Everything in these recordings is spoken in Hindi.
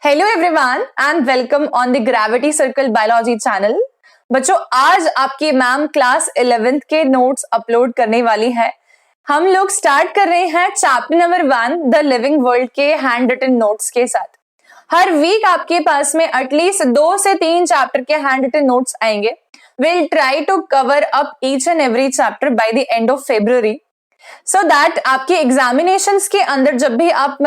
Hello everyone and welcome on the gravity circle biology channel. बच्चों, आज आपकी मैम क्लास 11th के नोट्स अपलोड करने वाली है। हम लोग स्टार्ट कर रहे हैं chapter number 1 the living world के हैंड रिटन नोट्स के साथ। हर वीक आपके पास में एटलीस्ट 2 से 3 चैप्टर के हैंड रिटन नोट्स आएंगे। Will try to cover up each and every chapter by the end of February, so that आपके एग्जामिनेशंस के अंदर जब भी आप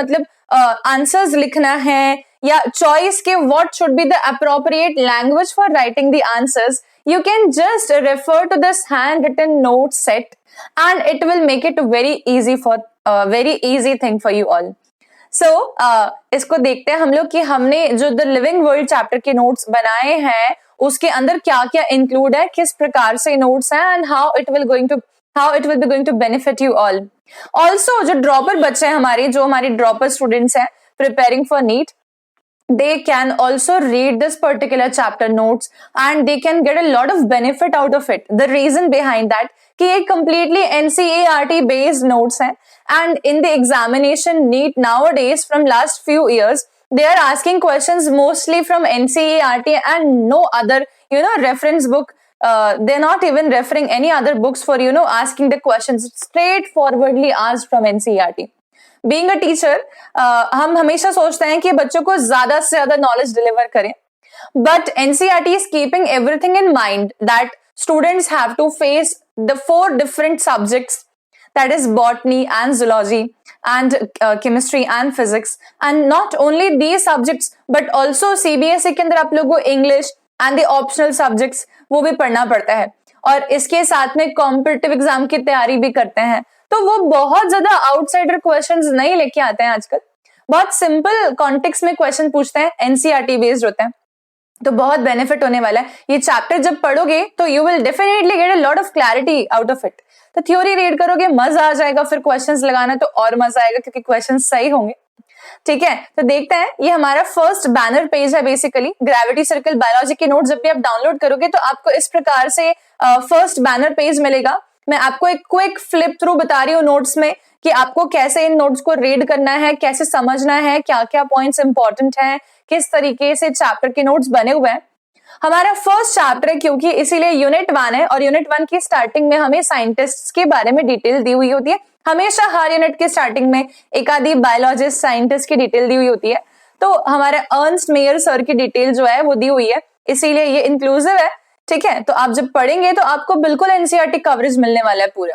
आंसर्स लिखना है या चॉइस के what should be the appropriate language for writing the answers, you can just refer to this hand written note set and it will make it very easy thing for you all. So इसको देखते हैं हम लोग कि हमने जो द लिविंग वर्ल्ड चैप्टर के नोट्स बनाए हैं उसके अंदर क्या क्या इंक्लूड है, किस प्रकार से नोट्स हैं and how it will be going to benefit you all. Also जो ड्रॉपर बच्चे हैं हमारे, जो हमारे ड्रॉपर स्टूडेंट्स हैं preparing for NEET, they can also read this particular chapter notes and they can get a lot of benefit out of it. The reason behind that कि ये completely NCERT based notes हैं and in the examination NEET nowadays from last few years they are asking questions mostly from NCERT and no other reference book. They're not even referring any other books for asking the questions. It's straightforwardly asked from NCERT. Being a teacher हम हमेशा सोचते हैं कि बच्चों को ज्यादा से ज्यादा नॉलेज डिलीवर करें, but NCERT is keeping everything in mind that students have to face the 4 different subjects, that is botany and zoology and chemistry and physics, and not only these subjects but also CBSE के अंदर आप लोगों को English and the optional subjects वो भी पढ़ना पड़ता है, और इसके साथ में कॉम्पिटिटिव एग्जाम की तैयारी भी करते हैं। तो वो बहुत ज्यादा आउटसाइडर क्वेश्चंस नहीं लेके आते हैं आजकल, बहुत सिंपल कॉन्टेक्स्ट में क्वेश्चन पूछते हैं, एनसीईआरटी बेस्ड होते हैं। तो बहुत बेनिफिट होने वाला है। ये चैप्टर जब पढ़ोगे तो you will definitely get a lot of clarity out of it. तो थ्योरी रीड करोगे, मजा आ जाएगा, फिर क्वेश्चंस लगाना तो और मजा आएगा क्योंकि क्वेश्चंस सही होंगे। ठीक है, तो देखते हैं। ये हमारा फर्स्ट बैनर पेज है बेसिकली। ग्रेविटी सर्कल बायोलॉजी के नोट जब भी आप डाउनलोड करोगे तो आपको इस प्रकार से फर्स्ट बैनर पेज मिलेगा। मैं आपको एक क्विक फ्लिप थ्रू बता रही हूँ नोट्स में कि आपको कैसे इन नोट्स को रीड करना है, कैसे समझना है, क्या क्या पॉइंट्स इंपॉर्टेंट हैं, किस तरीके से चैप्टर के नोट्स बने हुए हैं। हमारा फर्स्ट चैप्टर है क्योंकि इसीलिए यूनिट 1 है, और यूनिट 1 की स्टार्टिंग में हमें साइंटिस्ट के बारे में डिटेल दी हुई होती है। हमेशा हर यूनिट के स्टार्टिंग में एक आधी बायोलॉजिस्ट साइंटिस्ट की डिटेल दी हुई होती है। तो हमारे अर्नस्ट मेयर सर की डिटेल जो है वो दी हुई है, इसीलिए ये इंक्लूसिव है। ठीक है, तो आप जब पढ़ेंगे तो आपको बिल्कुल एनसीईआरटी कवरेज मिलने वाला है पूरा।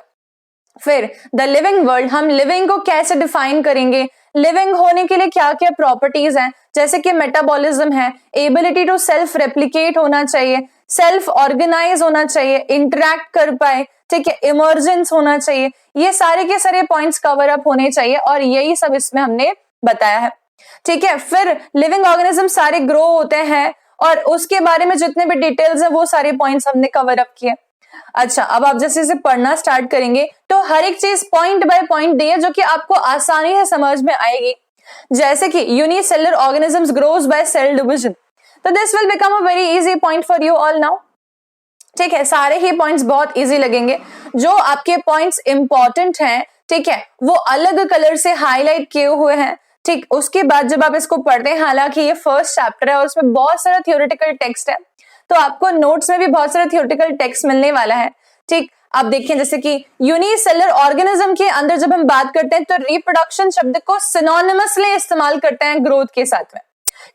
फिर द लिविंग वर्ल्ड, हम लिविंग को कैसे डिफाइन करेंगे, लिविंग होने के लिए क्या क्या प्रॉपर्टीज हैं, जैसे कि मेटाबॉलिज्म है, एबिलिटी टू सेल्फ रेप्लिकेट होना चाहिए, सेल्फ ऑर्गेनाइज होना चाहिए, इंटरैक्ट कर पाए, ठीक है, इमर्जेंस होना चाहिए। ये सारे के सारे पॉइंट्स कवर अप होने चाहिए और यही सब इसमें हमने बताया है। ठीक है, फिर लिविंग ऑर्गेनिज्म सारे ग्रो होते हैं और उसके बारे में जितने भी डिटेल्स हैं वो सारे पॉइंट्स हमने कवर अप किए। अच्छा, अब आप जैसे इसे पढ़ना स्टार्ट करेंगे तो हर एक चीज पॉइंट बाय पॉइंट दी है जो कि आपको आसानी से समझ में आएगी। जैसे कि unicellular organisms grows by cell division, तो this will become a very easy point for you all now. ठीक है, सारे ही पॉइंट्स बहुत इजी लगेंगे। जो आपके पॉइंट्स इंपॉर्टेंट हैं, ठीक है, वो अलग कलर से हाईलाइट किए हुए हैं। ठीक, उसके बाद जब आप इसको पढ़ते हैं, हालांकि ये फर्स्ट चैप्टर है और उसमें बहुत सारा थियोरेटिकल टेक्स्ट है, तो आपको नोट्स में भी बहुत सारा थियोरेटिकल टेक्स्ट मिलने वाला है। ठीक, आप देखिए जैसे कि यूनिसेलुलर ऑर्गेनिज्म के अंदर जब हम बात करते हैं तो रिप्रोडक्शन शब्द को सिनोनिमसली इस्तेमाल करते हैं ग्रोथ के साथ में।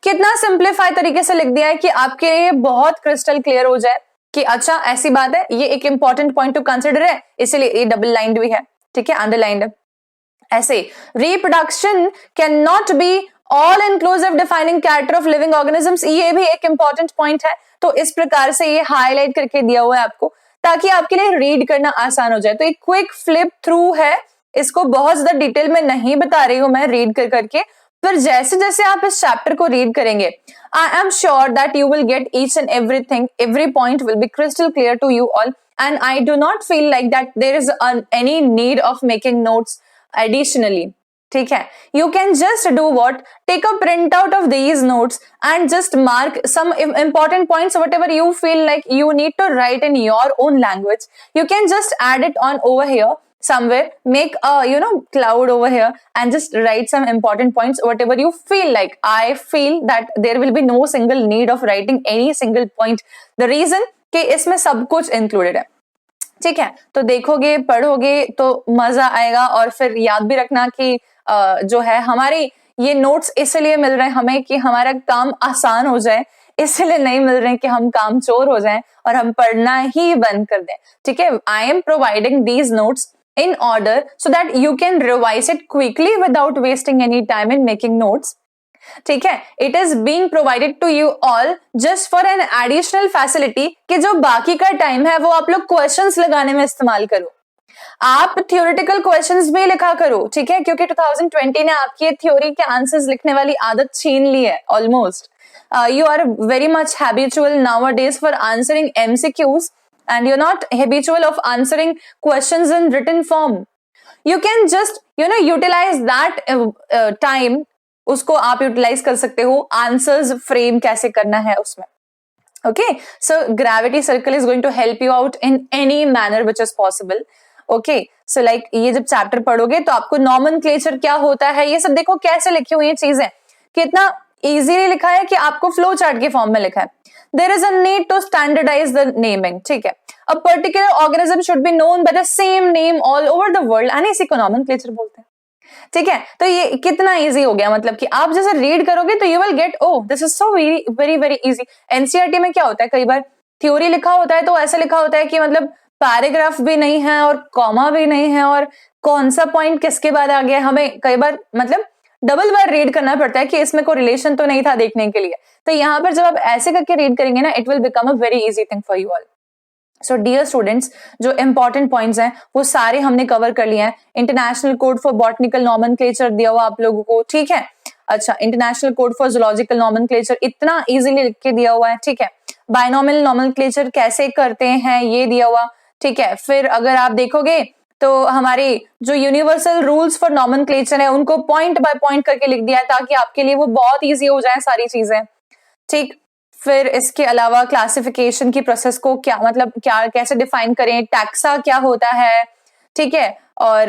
कितना सिंप्लीफाई तरीके से लिख दिया है कि आपके लिए बहुत क्रिस्टल क्लियर हो जाए कि अच्छा ऐसी बात है, ये एक इंपॉर्टेंट पॉइंट टू कंसिडर है, इसीलिए ये डबल लाइंड भी है। ठीक है, अंडरलाइंड है। ऐसे reproduction can not be all inclusive defining character of living organisms, ये भी एक इंपॉर्टेंट पॉइंट है। तो इस प्रकार से ये हाईलाइट करके दिया हुआ है आपको ताकि आपके लिए रीड करना आसान हो जाए। तो एक क्विक फ्लिप थ्रू है, इसको बहुत ज्यादा डिटेल में नहीं बता रही हूं मैं रीड कर करके। फिर जैसे जैसे आप इस चैप्टर को रीड करेंगे, I am sure that you will get each and everything, every point will be crystal clear to you all, and I do not feel like that there is any need of making notes additionally. ठीक है, you can just do what, take a printout of these notes and just mark some important points, whatever you feel like you need to write in your own language, you can just add it on over here somewhere, make a cloud over here and just write some important points, whatever you feel like. I feel that there will be no single need of writing any single point. The reason कि इसमें सब कुछ included है, ठीक है? तो देखोगे, पढ़ोगे तो मजा आएगा, और फिर याद भी रखना कि जो है हमारी ये नोट्स इसलिए मिल रहे हैं हमें कि हमारा काम आसान हो जाए, इसलिए नहीं मिल रहे हैं कि हम काम चोर हो जाएं और हम पढ़ना ही बंद कर दें, ठीक है? I am providing these notes in order so that you can revise it quickly without wasting any time in making notes, ठीक है? It is being provided to you all just for an additional facility कि जो बाकी का टाइम है वो आप लोग क्वेश्चंस लगाने में इस्तेमाल करो। आप थियोरेटिकल क्वेश्चंस भी लिखा करो, ठीक है? क्योंकि 2020 ने आपकी थ्योरी के आंसर्स लिखने वाली आदत छीन ली है almost. You are very much habitual nowadays for answering MCQs, and you're not habitual of answering questions in written form. You can just utilize that time, उसको आप utilize कर सकते हो answers frame कैसे करना है उसमें। Okay, so gravity circle is going to help you out in any manner which is possible. Okay, so like ये जब चैप्टर पढ़ोगे तो आपको nomenclature क्या होता है ये सब देखो कैसे लिखी हुई ये चीजें, कितना इजीली लिखा है कि आपको फ्लो चार्ट के फॉर्म में लिखा है। There is a need to standardize the naming, ठीक है? A particular organism should be known by the same name all over the world, and इसी को nomenclature बोलते हैं, ठीक है? तो ये कितना इजी हो गया, मतलब कि आप जैसे रीड करोगे तो you will gate, oh this is so very very very easy. NCERT में क्या होता है, कई बार थ्योरी लिखा होता है तो ऐसा लिखा होता है कि मतलब पैराग्राफ भी नहीं है और कॉमा भी नहीं है और कौन सा पॉइंट किसके बाद आ गया, हमें कई बार मतलब डबल बार रीड करना पड़ता है कि इसमें कोई रिलेशन तो नहीं था देखने के लिए। तो यहाँ पर जब आप ऐसे करके रीड करेंगे ना, it will become a very easy thing for you all. So dear students, जो इंपॉर्टेंट पॉइंट्स हैं वो सारे हमने कवर कर लिए हैं। International code for botanical nomenclature दिया हुआ आप लोगों को, ठीक है? अच्छा, international code for zoological nomenclature इतना इजीली लिख के दिया हुआ है, ठीक है? बायनॉमिनल नॉमेनक्लेचर कैसे करते हैं ये दिया हुआ, ठीक है? फिर अगर आप देखोगे तो हमारे जो यूनिवर्सल रूल्स फॉर नॉमेनक्लेचर है उनको पॉइंट बाय पॉइंट करके लिख दिया है ताकि आपके लिए वो बहुत इजी हो जाए सारी चीजें, ठीक? फिर इसके अलावा क्लासिफिकेशन की प्रोसेस को क्या मतलब क्या कैसे डिफाइन करें, टैक्सा क्या होता है, ठीक है? और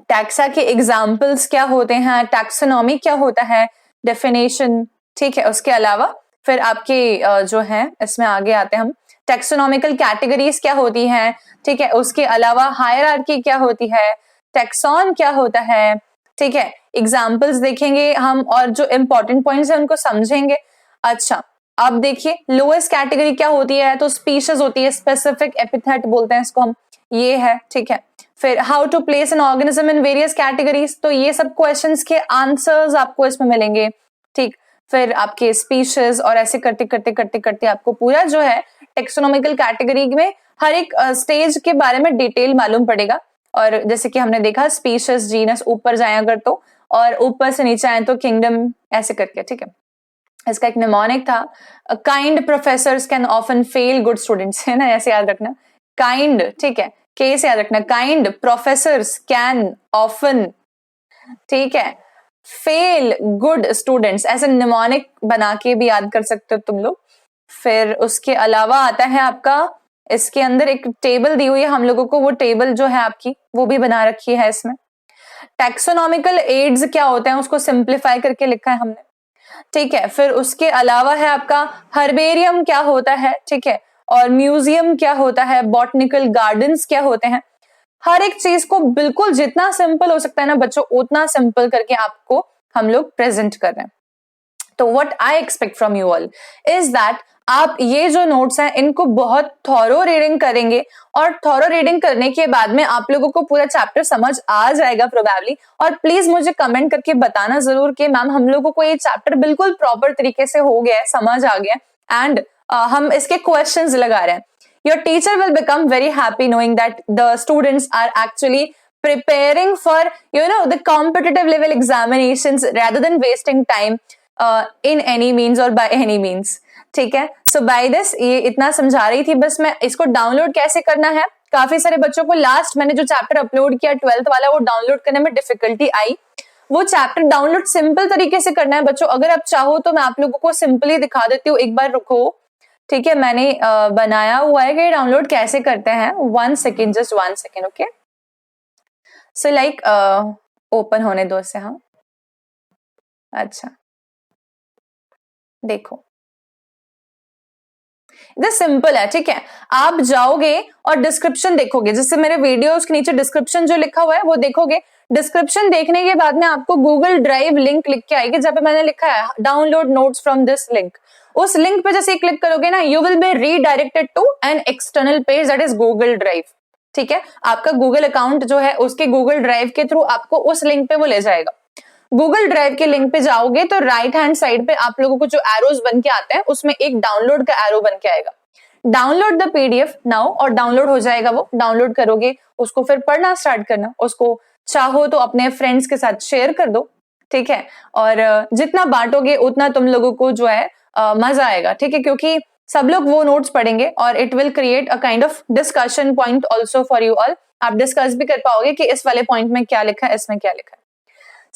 टैक्सा के एग्जाम्पल्स क्या होते हैं, टैक्सोनॉमी क्या होता है, डेफिनेशन, ठीक है? उसके अलावा फिर आपके जो है इसमें आगे आते हैं हम, टैक्सोनॉमिकल कैटेगरीज क्या होती हैं, ठीक है? उसके अलावा हायरार्की क्या होती है, टैक्सॉन क्या होता है, ठीक है? एग्जाम्पल्स देखेंगे हम और जो इंपॉर्टेंट पॉइंट्स हैं उनको समझेंगे। अच्छा, अब देखिए लोएस्ट कैटेगरी क्या होती है, तो स्पीशीज होती है, स्पेसिफिक एपिथेट बोलते हैं इसको हम, ये है, ठीक है? फिर how to place an organism in various categories, तो ये सब क्वेश्चंस के आंसर्स आपको इसमें मिलेंगे, ठीक? फिर आपके स्पीशीज और ऐसे करते करते करते करते आपको पूरा जो है टेक्सोनॉमिकल कैटेगरी में हर एक स्टेज के बारे में डिटेल मालूम पड़ेगा। और जैसे कि हमने देखा स्पीशीज जीनस ऊपर जाए अगर तो, और ऊपर से नीचे आए तो किंगडम, ऐसे करके, ठीक है? इसका एक निमोनिक था, kind professors can often fail good students, है ना? ऐसे याद रखना, काइंड, ठीक है? के से याद रखना, काइंड प्रोफेसर्स कैन ऑफन, ठीक है, फेल गुड स्टूडेंट्स, ऐसे निमोनिक बना के भी याद कर सकते हो तुम लोग। फिर उसके अलावा आता है आपका, इसके अंदर एक टेबल दी हुई है हम लोगों को, वो टेबल जो है आपकी वो भी बना रखी है इसमें। टैक्सोनॉमिकल एड्स क्या होते हैं उसको सिंप्लीफाई करके लिखा है हमने, ठीक है? फिर उसके अलावा है आपका हर्बेरियम क्या होता है, ठीक है? और म्यूजियम क्या होता है, बॉटनिकल गार्डन्स क्या होते हैं। हर एक चीज को बिल्कुल जितना सिंपल हो सकता है ना बच्चों, उतना सिंपल करके आपको हम लोग प्रेजेंट कर रहे हैं। तो what I expect from you all is that आप ये जो नोट्स हैं इनको बहुत थॉरो रीडिंग करेंगे, और थॉरो रीडिंग करने के बाद में आप लोगों को पूरा चैप्टर समझ आ जाएगा प्रोबेबली। और प्लीज मुझे कमेंट करके बताना जरूर कि मैम हम लोगों को ये चैप्टर बिल्कुल प्रॉपर तरीके से हो गया है, समझ आ गया, एंड हम इसके क्वेश्चंस लगा रहे हैं। Your teacher will become very happy knowing that the students are actually preparing for the competitive level examinations rather than wasting time in any means or by any means, ठीक है? So by this ये इतना समझा रही थी बस मैं। इसको डाउनलोड कैसे करना है, काफी सारे बच्चों को लास्ट मैंने जो चैप्टर अपलोड किया 12th वाला, वो डाउनलोड करने में डिफिकल्टी आई। वो चैप्टर डाउनलोड सिंपल तरीके से करना है बच्चों। अगर आप चाहो तो मैं आप लोगों को सिंपली दिखा देती हूँ, एक बार रुको, ठीक है? मैंने बनाया हुआ है कि डाउनलोड कैसे करते हैं। 1 second, just 1 second, okay? So like open होने दो इसे हम। अच्छा देखो इधर सिंपल है, ठीक है। आप जाओगे और डिस्क्रिप्शन देखोगे, जैसे मेरे वीडियोस के नीचे डिस्क्रिप्शन जो लिखा हुआ है वो देखोगे। डिस्क्रिप्शन देखने के बाद में आपको गूगल ड्राइव लिंक लिख के आएगी, जहाँ पे मैंने लिखा है download notes from this link. उस लिंक पे जैसे क्लिक करोगे ना, you will be redirected to an external page that is Google drive, ठीक है। आपका गूगल अकाउंट जो है उसके गूगल ड्राइव के थ्रू आपको उस लिंक पे वो ले जाएगा। गूगल ड्राइव के लिंक पे जाओगे तो राइट हैंड साइड पे आप लोगों को जो एरोज बन के आते हैं उसमें एक डाउनलोड का एरो बन के आएगा। डाउनलोड द पीडीएफ नाउ, और डाउनलोड हो जाएगा वो। डाउनलोड करोगे उसको, फिर पढ़ना स्टार्ट करना उसको। चाहो तो अपने फ्रेंड्स के साथ शेयर कर दो, ठीक है। और जितना बांटोगे उतना तुम लोगों को जो है मजा आएगा, ठीक है, क्योंकि सब लोग वो नोट्स पढ़ेंगे और it will create a kind of discussion point also for you all. आप डिस्कस भी कर पाओगे कि इस वाले पॉइंट में क्या लिखा है, इसमें क्या लिखा है।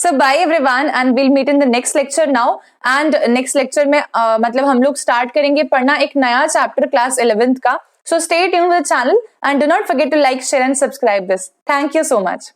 So bye everyone and we'll meet in the next lecture now, and next lecture में मतलब हम लोग स्टार्ट करेंगे पढ़ना एक नया चैप्टर क्लास 11th का। So stay tuned with the channel and do not forget to like, share and subscribe this. Thank you so much.